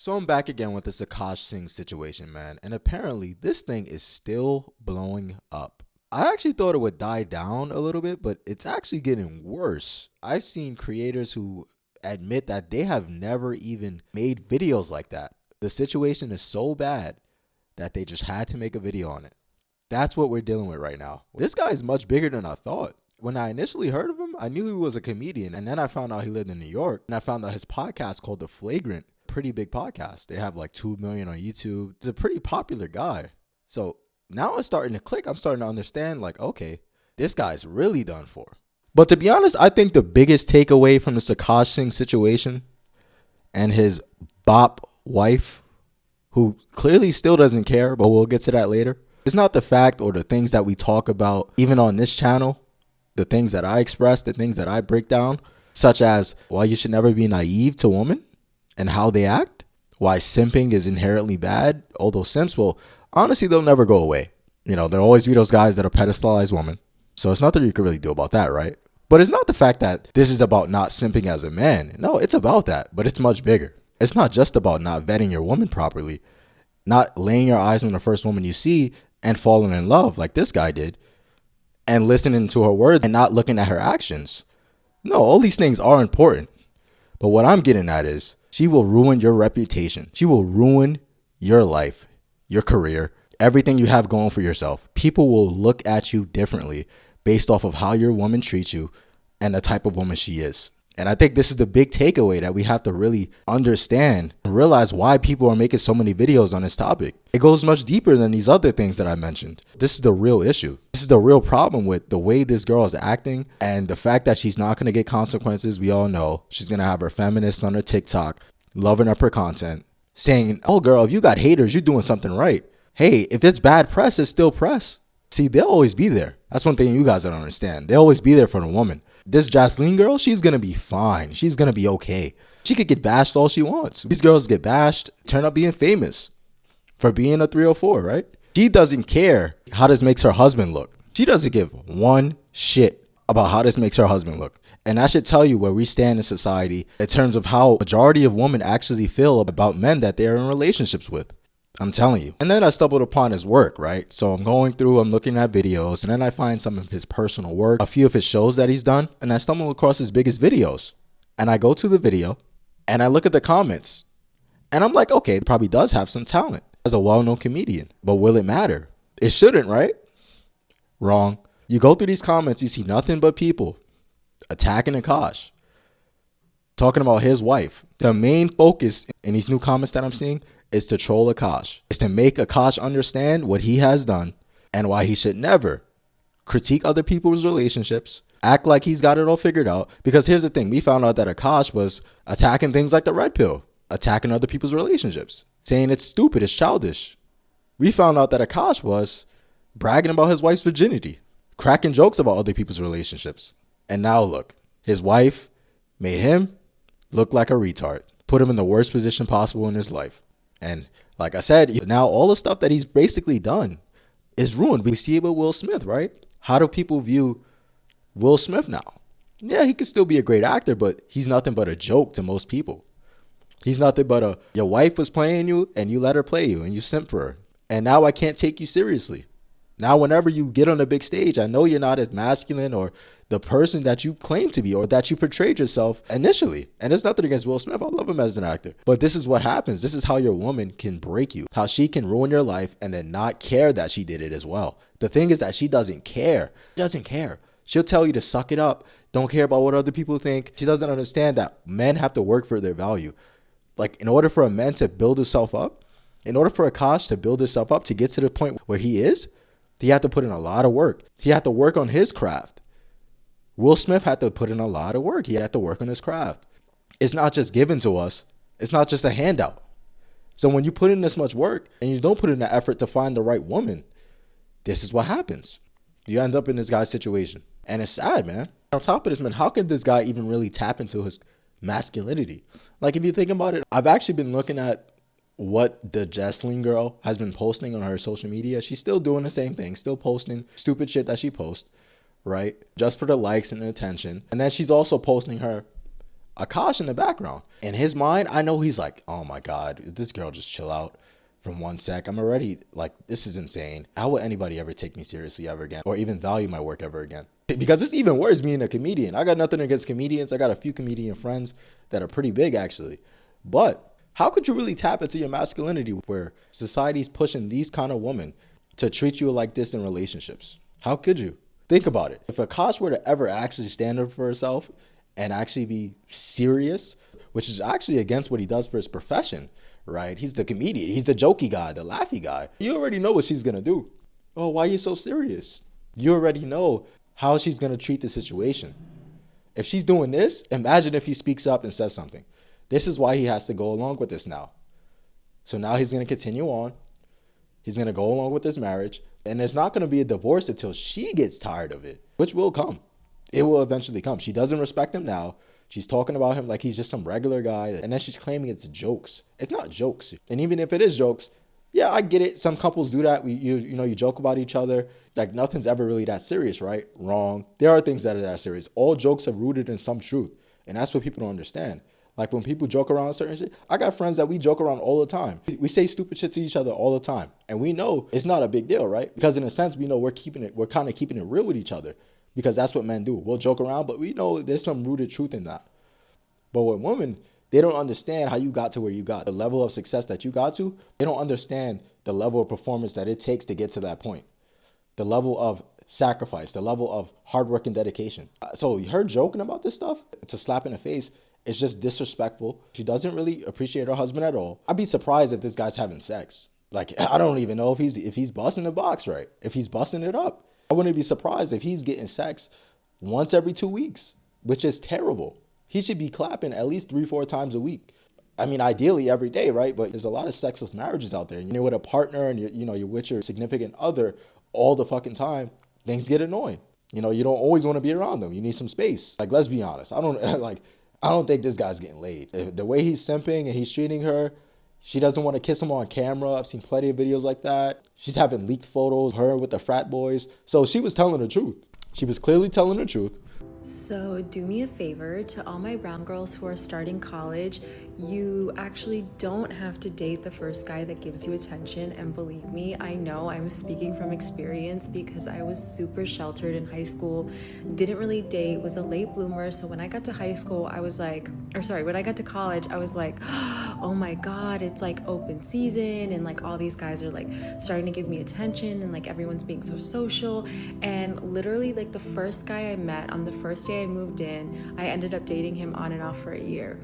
So I'm back again with this Akaash Singh situation, man. And apparently this thing is still blowing up. I actually thought it would die down a little bit, but it's actually getting worse. I've seen creators who admit that they have never even made videos like that. The situation is so bad that they just had to make a video on it. That's what we're dealing with right now. This guy is much bigger than I thought. When I initially heard of him, I knew he was a comedian. And then I found out he lived in New York. And I found out his podcast called The Flagrant, pretty big podcast. They have like 2 million on YouTube. He's a pretty popular guy. So now it's starting to click. I'm starting to understand like, okay, this guy's really done for. But to be honest, I think the biggest takeaway from the Akaash Singh situation and his bop wife, who clearly still doesn't care, but we'll get to that later. It's not the fact or the things that we talk about, even on this channel, the things that I express, the things that I break down, such as why you should never be naive to women and how they act, why simping is inherently bad, although simps will, honestly, they'll never go away. You know, there'll always be those guys that'll pedestalize women. So it's nothing you can really do about that, right? But it's not the fact that this is about not simping as a man. No, it's about that, but it's much bigger. It's not just about not vetting your woman properly, not laying your eyes on the first woman you see and falling in love like this guy did, and listening to her words and not looking at her actions. No, all these things are important. But what I'm getting at is she will ruin your reputation. She will ruin your life, your career, everything you have going for yourself. People will look at you differently based off of how your woman treats you and the type of woman she is. And I think this is the big takeaway that we have to really understand and realize why people are making so many videos on this topic. It goes much deeper than these other things that I mentioned. This is the real issue. This is the real problem with the way this girl is acting and the fact that she's not going to get consequences. We all know she's going to have her feminists on her TikTok loving up her content saying, oh girl, if you got haters, you're doing something right. Hey, if it's bad press, it's still press. See, they'll always be there. That's one thing you guys don't understand. They'll always be there for the woman. This Jocelyn girl, she's going to be fine. She's going to be okay. She could get bashed all she wants. These girls get bashed, turn up being famous for being a 304, right? She doesn't care how this makes her husband look. She doesn't give one shit about how this makes her husband look. And that should tell you where we stand in society in terms of how majority of women actually feel about men that they're in relationships with. I'm telling you. And then I stumbled upon his work, right? So I'm going through, I'm looking at videos, and then I find some of his personal work, a few of his shows that he's done, and I stumble across his biggest videos. And I go to the video, and I look at the comments, and I'm like, okay, he probably does have some talent as a well-known comedian, but will it matter? It shouldn't, right? Wrong. You go through these comments, you see nothing but people attacking Akaash, talking about his wife. The main focus in these new comments that I'm seeing is to troll Akaash. It's to make Akaash understand what he has done and why he should never critique other people's relationships, act like he's got it all figured out. Because here's the thing, we found out that Akaash was attacking things like the red pill, attacking other people's relationships, saying it's stupid, it's childish. We found out that Akaash was bragging about his wife's virginity, cracking jokes about other people's relationships. And now look, his wife made him look like a retard, put him in the worst position possible in his life. And like I said, now all the stuff that he's basically done is ruined. We see it with Will Smith, right? How do people view Will Smith now? Yeah, he could still be a great actor, but he's nothing but a joke to most people. He's nothing but your wife was playing you and you let her play you and you simp for her. And now I can't take you seriously. Now, whenever you get on a big stage, I know you're not as masculine or the person that you claim to be or that you portrayed yourself initially. And there's nothing against Will Smith. I love him as an actor. But this is what happens. This is how your woman can break you, how she can ruin your life and then not care that she did it as well. The thing is that she doesn't care. She doesn't care. She'll tell you to suck it up. Don't care about what other people think. She doesn't understand that men have to work for their value. Like, in order for a man to build himself up, in order for Akaash to build himself up to get to the point where he is, he had to put in a lot of work. He had to work on his craft. Will Smith had to put in a lot of work. He had to work on his craft. It's not just given to us. It's not just a handout. So when you put in this much work and you don't put in the effort to find the right woman, this is what happens. You end up in this guy's situation. And it's sad, man. On top of this, man, how could this guy even really tap into his masculinity? Like, if you think about it, I've actually been looking at what the Jocelyn girl has been posting on her social media. She's still doing the same thing, still posting stupid shit that she posts, right? Just for the likes and the attention. And then she's also posting her Akaash in the background. In his mind, I know he's like, oh my God, this girl just chill out from 1 sec. I'm already like, this is insane. How would anybody ever take me seriously ever again or even value my work ever again? Because it's even worse being a comedian. I got nothing against comedians. I got a few comedian friends that are pretty big actually. But how could you really tap into your masculinity where society's pushing these kind of women to treat you like this in relationships? How could you? Think about it. If Akash were to ever actually stand up for herself and actually be serious, which is actually against what he does for his profession, right? He's the comedian. He's the jokey guy, the laughy guy. You already know what she's going to do. Oh, why are you so serious? You already know how she's going to treat the situation. If she's doing this, imagine if he speaks up and says something. This is why he has to go along with this now. So now he's going to continue on. He's going to go along with this marriage. And there's not going to be a divorce until she gets tired of it, which will come. It will eventually come. She doesn't respect him now. She's talking about him like he's just some regular guy. And then she's claiming it's jokes. It's not jokes. And even if it is jokes, yeah, I get it. Some couples do that. You joke about each other. Like nothing's ever really that serious, right? Wrong. There are things that are that serious. All jokes are rooted in some truth. And that's what people don't understand. Like when people joke around certain shit, I got friends that we joke around all the time. We say stupid shit to each other all the time. And we know it's not a big deal, right? Because in a sense, we know we're kind of keeping it real with each other because that's what men do. We'll joke around, but we know there's some rooted truth in that. But with women, they don't understand how you got to where you got, the level of success that you got to. They don't understand the level of performance that it takes to get to that point, the level of sacrifice, the level of hard work and dedication. So her joking about this stuff, it's a slap in the face. It's just disrespectful. She doesn't really appreciate her husband at all. I'd be surprised if this guy's having sex. Like, I don't even know if he's busting the box right, if he's busting it up. I wouldn't be surprised if he's getting sex once every 2 weeks, which is terrible. He should be clapping at least 3-4 times a week. I mean, ideally every day, right? But there's a lot of sexless marriages out there. And you're with a partner and you're with your significant other all the fucking time. Things get annoying. You don't always want to be around them. You need some space. Like, let's be honest. I don't think this guy's getting laid. The way he's simping and he's treating her, she doesn't want to kiss him on camera. I've seen plenty of videos like that. She's having leaked photos, her with the frat boys. So she was telling the truth. She was clearly telling the truth. So do me a favor, to all my brown girls who are starting college, you actually don't have to date the first guy that gives you attention. And believe me, I know I'm speaking from experience because I was super sheltered in high school, didn't really date, was a late bloomer. So when I got to high school, when I got to college, I was like, oh my God, it's like open season. And like all these guys are like starting to give me attention and like everyone's being so social. And literally like the first guy I met on the first day I moved in, I ended up dating him on and off for a year.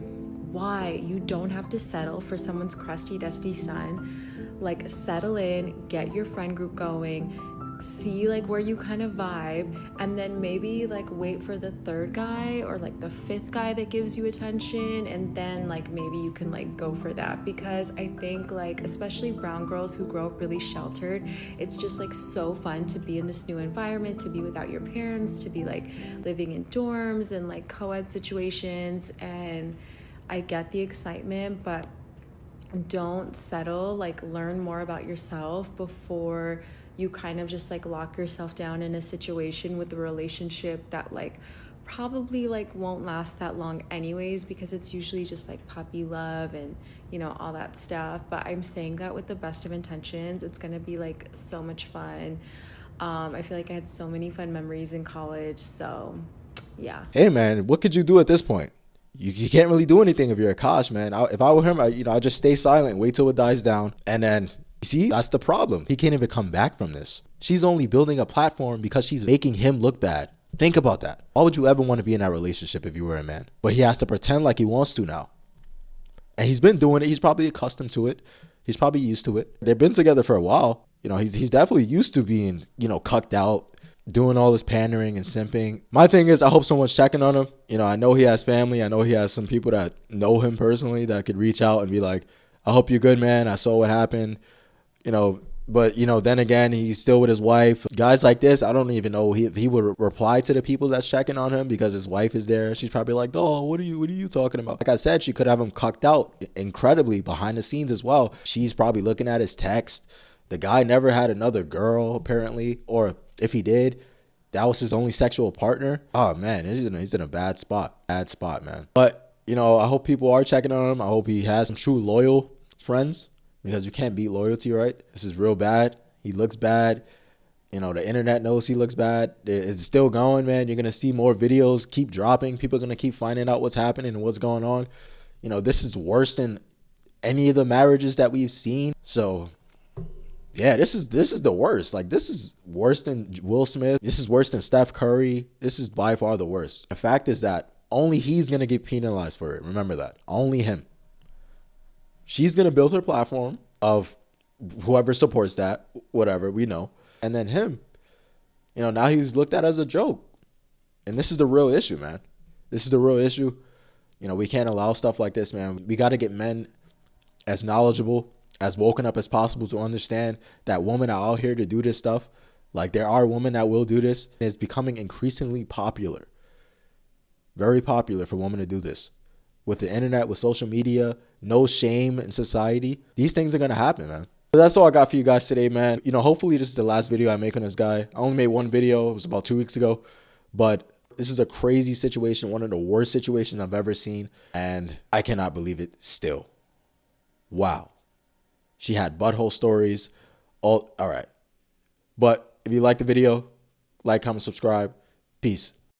Why? You don't have to settle for someone's crusty, dusty son. Like, settle in, get your friend group going, see like where you kind of vibe, and then maybe like wait for the third guy or like the fifth guy that gives you attention, and then like maybe you can like go for that. Because I think like especially brown girls who grow up really sheltered, it's just like so fun to be in this new environment, to be without your parents, to be like living in dorms and like co-ed situations. And I get the excitement, but don't settle. Like, learn more about yourself before you kind of just like lock yourself down in a situation with a relationship that like probably like won't last that long anyways, because it's usually just like puppy love and all that stuff. But I'm saying that with the best of intentions. It's gonna be like so much fun. I feel like I had so many fun memories in college. So yeah. Hey man, what could you do at this point? You can't really do anything if you're Akash, man. If I were him, I'd just stay silent, wait till it dies down. And then, see, that's the problem. He can't even come back from this. She's only building a platform because she's making him look bad. Think about that. Why would you ever want to be in that relationship if you were a man? But he has to pretend like he wants to now. And he's been doing it. He's probably accustomed to it. He's probably used to it. They've been together for a while. He's definitely used to being, cucked out, doing all this pandering and simping. My thing is, I hope someone's checking on him. I know he has family. I know he has some people that know him personally that could reach out and be like, I hope you're good, man. I saw what happened. But then again, he's still with his wife. Guys like this, I don't even know if he would reply to the people that's checking on him because his wife is there. She's probably like, oh, what are you talking about? Like I said, she could have him cucked out incredibly behind the scenes as well. She's probably looking at his text. The guy never had another girl, apparently, or if he did, that was his only sexual partner. Oh man, he's in a bad spot, man. But I hope people are checking on him. I hope he has some true loyal friends, because you can't beat loyalty, right? This is real bad. He looks bad. The internet knows he looks bad. It's still going, man. You're going to see more videos keep dropping. People are going to keep finding out what's happening and what's going on. This is worse than any of the marriages that we've seen. So, yeah, this is the worst. Like, this is worse than Will Smith. This is worse than Steph Curry. This is by far the worst. The fact is that only he's going to get penalized for it. Remember that. Only him. She's going to build her platform of whoever supports that, whatever, we know. And then him, now he's looked at as a joke. And this is the real issue, man. This is the real issue. We can't allow stuff like this, man. We got to get men as knowledgeable, as woken up as possible to understand that women are out here to do this stuff. Like, there are women that will do this. It's becoming increasingly popular. Very popular for women to do this. With the internet, with social media, no shame in society. These things are going to happen, man. So that's all I got for you guys today, man. Hopefully this is the last video I make on this guy. I only made one video. It was about 2 weeks ago. But this is a crazy situation, one of the worst situations I've ever seen. And I cannot believe it still. Wow. She had butthole stories. All right. But if you like the video, like, comment, subscribe. Peace.